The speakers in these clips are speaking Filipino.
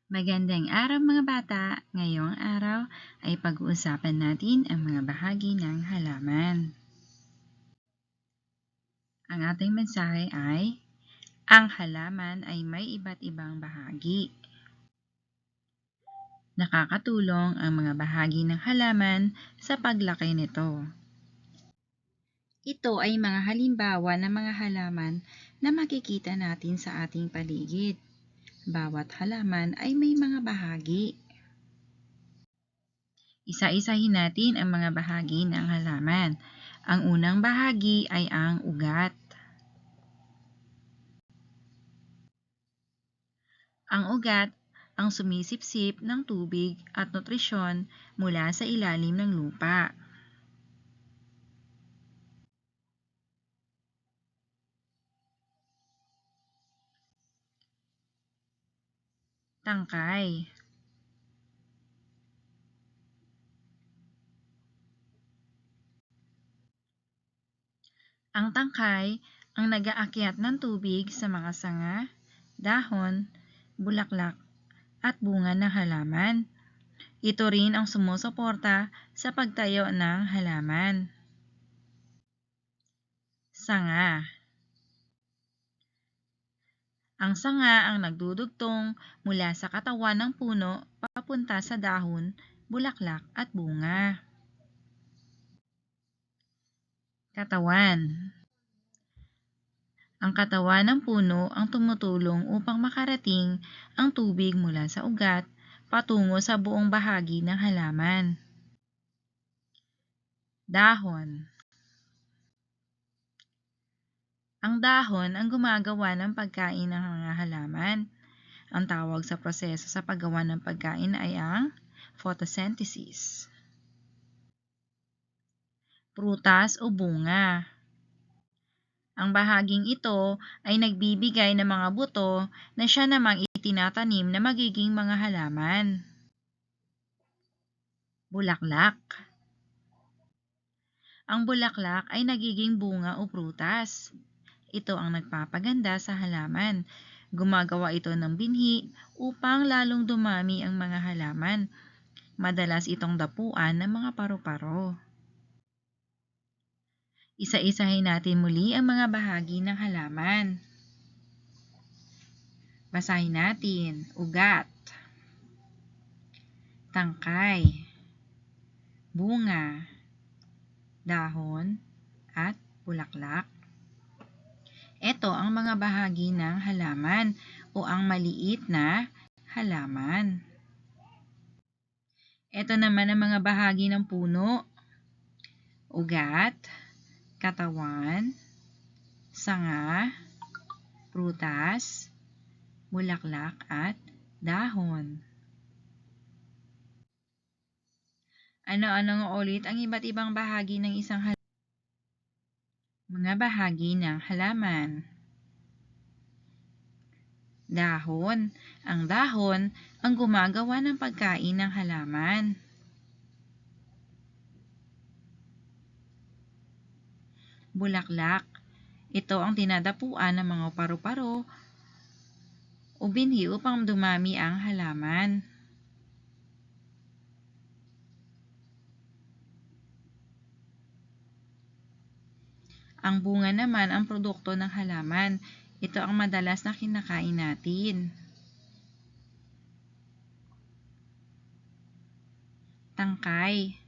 Magandang araw mga bata! Ngayong araw ay pag-uusapan natin ang mga bahagi ng halaman. Ang ating mensahe ay, ang halaman ay may iba't ibang bahagi. Nakakatulong ang mga bahagi ng halaman sa paglaki nito. Ito ay mga halimbawa ng mga halaman na makikita natin sa ating paligid. Bawat halaman ay may mga bahagi. Isa-isahin natin ang mga bahagi ng halaman. Ang unang bahagi ay ang ugat. Ang ugat ang sumisipsip ng tubig at nutrisyon mula sa ilalim ng lupa. Tangkay. Ang tangkay ang nag-aakyat ng tubig sa mga sanga, dahon, bulaklak, at bunga ng halaman. Ito rin ang sumusuporta sa pagtayo ng halaman. Sanga. Ang sanga ang nagdudugtong mula sa katawan ng puno papunta sa dahon, bulaklak at bunga. Katawan. Ang katawan ng puno ang tumutulong upang makarating ang tubig mula sa ugat patungo sa buong bahagi ng halaman. Dahon. Ang dahon ang gumagawa ng pagkain ng mga halaman. Ang tawag sa proseso sa paggawa ng pagkain ay ang photosynthesis. Prutas o bunga. Ang bahaging ito ay nagbibigay ng mga buto na siya namang itinatanim na magiging mga halaman. Bulaklak. Ang bulaklak ay nagiging bunga o prutas. Ito ang nagpapaganda sa halaman. Gumagawa ito ng binhi upang lalong dumami ang mga halaman. Madalas itong dapuan ng mga paru-paro. Isa-isahin natin muli ang mga bahagi ng halaman. Basahin natin. Ugat, tangkay, bunga, dahon, at bulaklak. Ito ang mga bahagi ng halaman o ang maliit na halaman. Ito naman ang mga bahagi ng puno. Ugat, katawan, sanga, prutas, bulaklak at dahon. Ano-ano ulit ang iba't ibang bahagi ng isang halaman? Mga bahagi ng halaman. Dahon. Ang dahon ang gumagawa ng pagkain ng halaman. Bulaklak. Ito ang tinadapuan ng mga paru-paro o binhi upang dumami ang halaman. Ang bunga naman ang produkto ng halaman. Ito ang madalas na kinakain natin. Tangkay.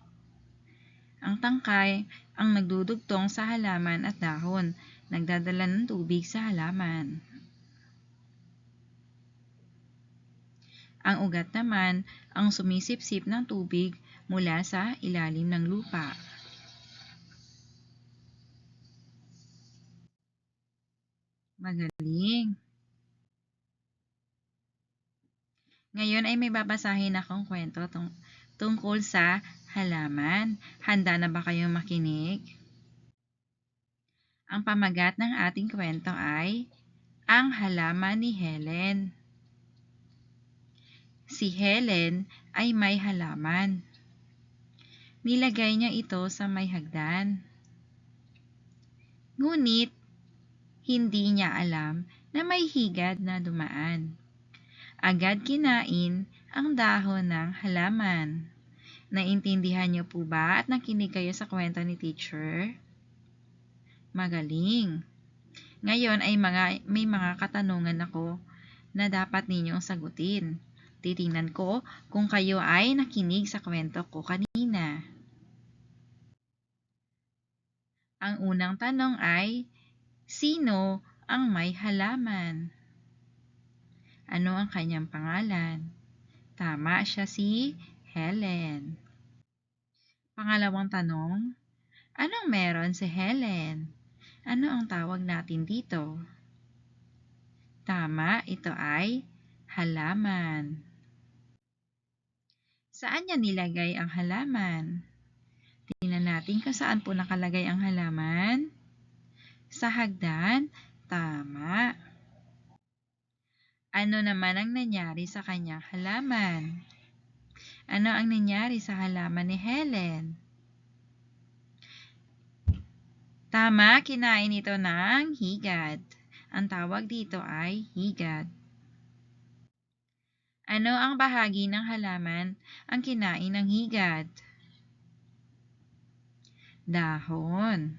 Ang tangkay ang nagdudugtong sa halaman at dahon, nagdadala ng tubig sa halaman. Ang ugat naman ang sumisipsip ng tubig mula sa ilalim ng lupa. Magaling! Ngayon ay may babasahin akong kwento tungkol sa halaman. Handa na ba kayong makinig? Ang pamagat ng ating kwento ay Ang Halaman ni Helen. Si Helen ay may halaman. Nilagay niya ito sa may hagdan. Ngunit, hindi niya alam na may higad na dumaan. Agad kinain ang dahon ng halaman. Naintindihan niyo po ba at nakinig kayo sa kwento ni teacher? Magaling! Ngayon ay may mga katanungan ako na dapat ninyong sagutin. Titingnan ko kung kayo ay nakinig sa kwento ko kanina. Ang unang tanong ay, sino ang may halaman? Ano ang kanyang pangalan? Tama, siya si Helen. Pangalawang tanong, anong meron si Helen? Ano ang tawag natin dito? Tama, ito ay halaman. Saan niya nilagay ang halaman? Tingnan natin kung saan po nakalagay ang halaman. Sa hagdan? Tama. Ano naman ang nangyari sa kanyang halaman? Ano ang nangyari sa halaman ni Helen? Tama, kinain ito ng higad. Ang tawag dito ay higad. Ano ang bahagi ng halaman ang kinain ng higad? Dahon.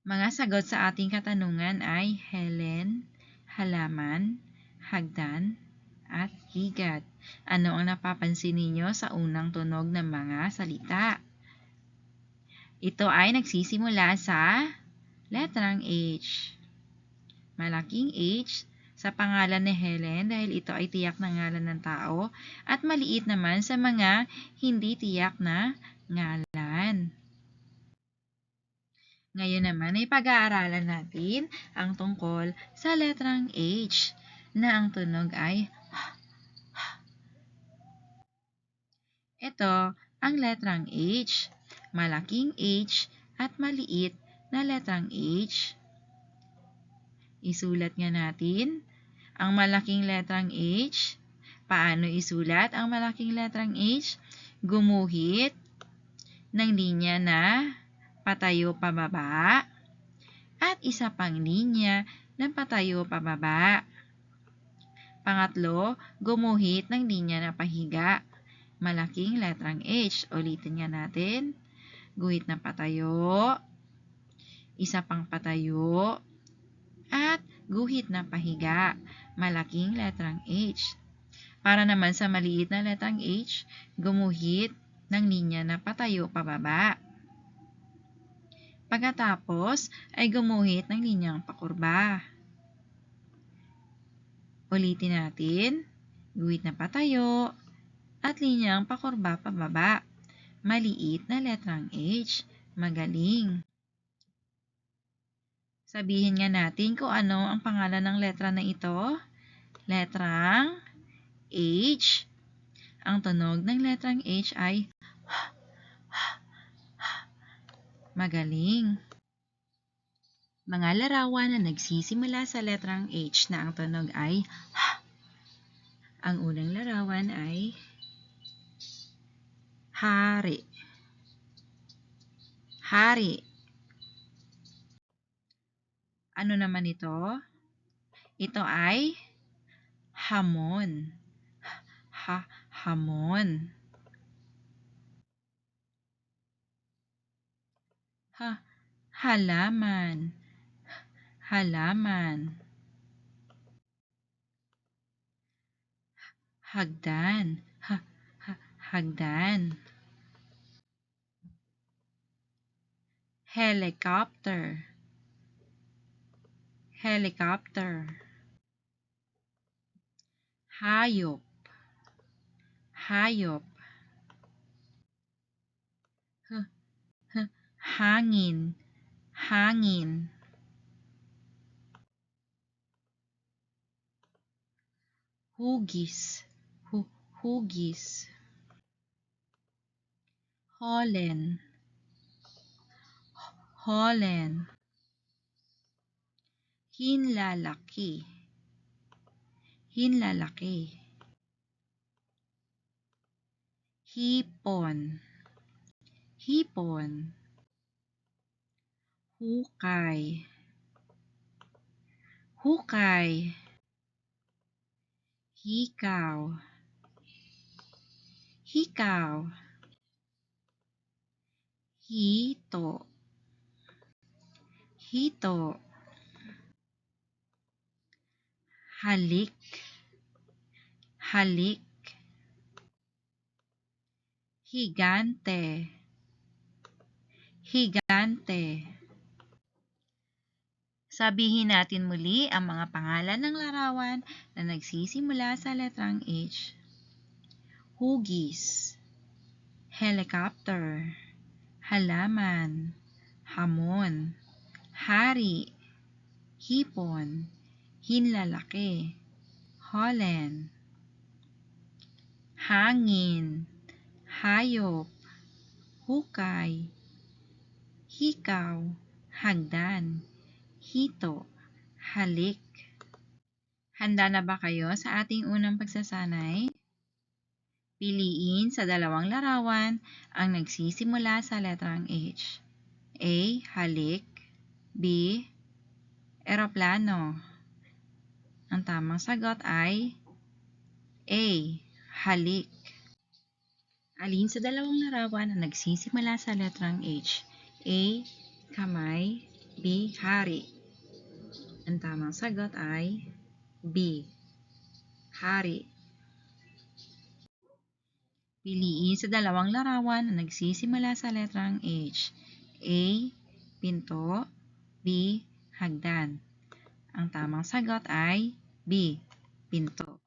Mga sagot sa ating katanungan ay Helen, halaman, hagdan, at higad. Ano ang napapansin ninyo sa unang tunog ng mga salita? Ito ay nagsisimula sa letrang H. Malaking H sa pangalan ni Helen dahil ito ay tiyak na ngalan ng tao at maliit naman sa mga hindi tiyak na ngalan. Ngayon naman ay pag-aaralan natin ang tungkol sa letrang H na ang tunog ay ito ang letrang H. Malaking H at maliit na letrang H. Isulat nga natin ang malaking letrang H. Paano isulat ang malaking letrang H? Gumuhit ng linya na patayo pababa at isa pang linya na patayo pababa. Pangatlo, gumuhit ng linya na pahiga. Malaking letrang H. Ulitin nga natin. Guhit na patayo, isa pang patayo, at guhit na pahiga. Malaking letrang H. Para naman sa maliit na letrang H, gumuhit ng linya na patayo pababa. Pagkatapos ay gumuhit ng linyang pakurba. Ulitin natin. Guhit na patayo at linyang pakurba pababa. Maliit na letrang H. Magaling. Sabihin nga natin kung ano ang pangalan ng letra na ito. Letrang H. Ang tunog ng letrang H ay magaling. Mga larawan na nagsisimula sa letrang H na ang tunog ay ang unang larawan ay hari. Hari. Ano naman ito? Ito ay hamon. Hamon. Halaman. Halaman. Hagdan. Hagdan. Helicopter. Helicopter. Hayop. Hayop. Hangin. Hangin. Hugis. Hugis. Holen. Holen. Hinlalaki. Hinlalaki. Hipon. Hipon. Hukay. Hukay. hikaw, hikaw, hito, hito, halik, halik, higante, higante. Sabihin natin muli ang mga pangalan ng larawan na nagsisimula sa letrang H. Hugis, helicopter, halaman, hamon, hari, hipon, hinlalaki, holen, hangin, hayop, hukay, hikaw, hagdan, hito, halik. Handa na ba kayo sa ating unang pagsasanay? Piliin sa dalawang larawan ang nagsisimula sa letrang H. A. Halik. B. Eroplano. Ang tamang sagot ay A. Halik. Alin sa dalawang larawan ang nagsisimula sa letrang H? A. Kamay. B. Hari. Ang tamang sagot ay B. Hari. Piliin sa dalawang larawan na nagsisimula sa letrang H. A. Pinto. B. Hagdan. Ang tamang sagot ay B. Pinto.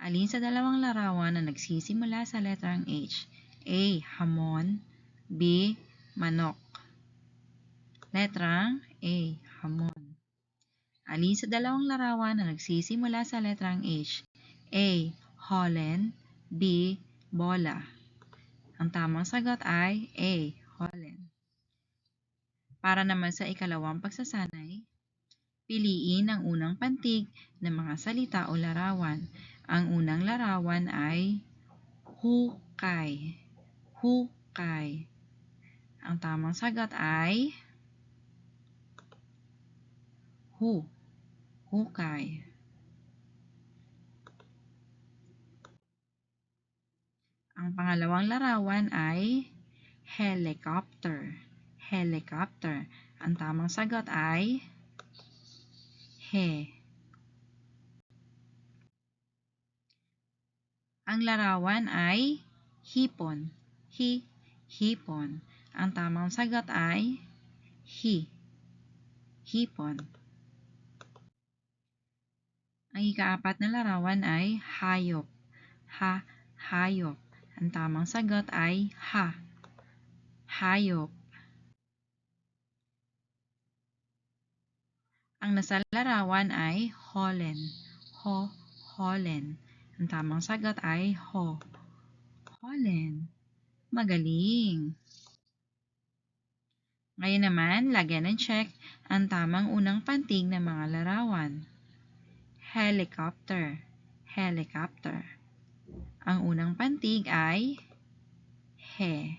Alin sa dalawang larawan na nagsisimula sa letrang H? A. Hamon. B. Manok. Letrang A. Hamon. Alin sa dalawang larawan na nagsisimula sa letrang H? A. Holen. B. Bola. Ang tamang sagot ay A. Holen. Para naman sa ikalawang pagsasanay, piliin ang unang pantig ng mga salita o larawan. Ang unang larawan ay hukay. Hukay. Ang tamang sagot ay hukay. Ang pangalawang larawan ay helicopter. Helicopter. Ang tamang sagot ay he. Ang larawan ay hipon. Hipon. Ang tamang sagot ay hipon. Ang ikaapat na larawan ay hayop. Hayop. Ang tamang sagot ay hayop. Ang nasa larawan ay holen. Holen. Ang tamang sagot ay holen. Magaling! Ngayon naman, lagyan ng check ang tamang unang pantig ng mga larawan. Helicopter. Helicopter. Ang unang pantig ay he.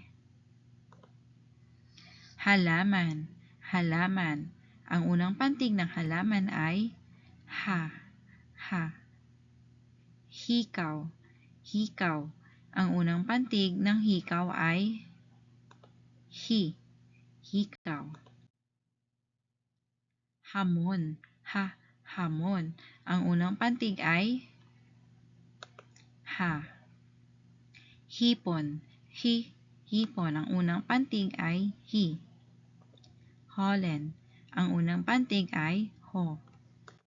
Halaman. Halaman. Ang unang pantig ng halaman ay ha. Hikaw. Hikaw. Ang unang pantig ng hikaw ay hikaw. Hamon. Hamon. Ang unang pantig ay ha. Hipon. Hipon. Ang unang pantig ay hi. Holen. Ang unang pantig ay ho.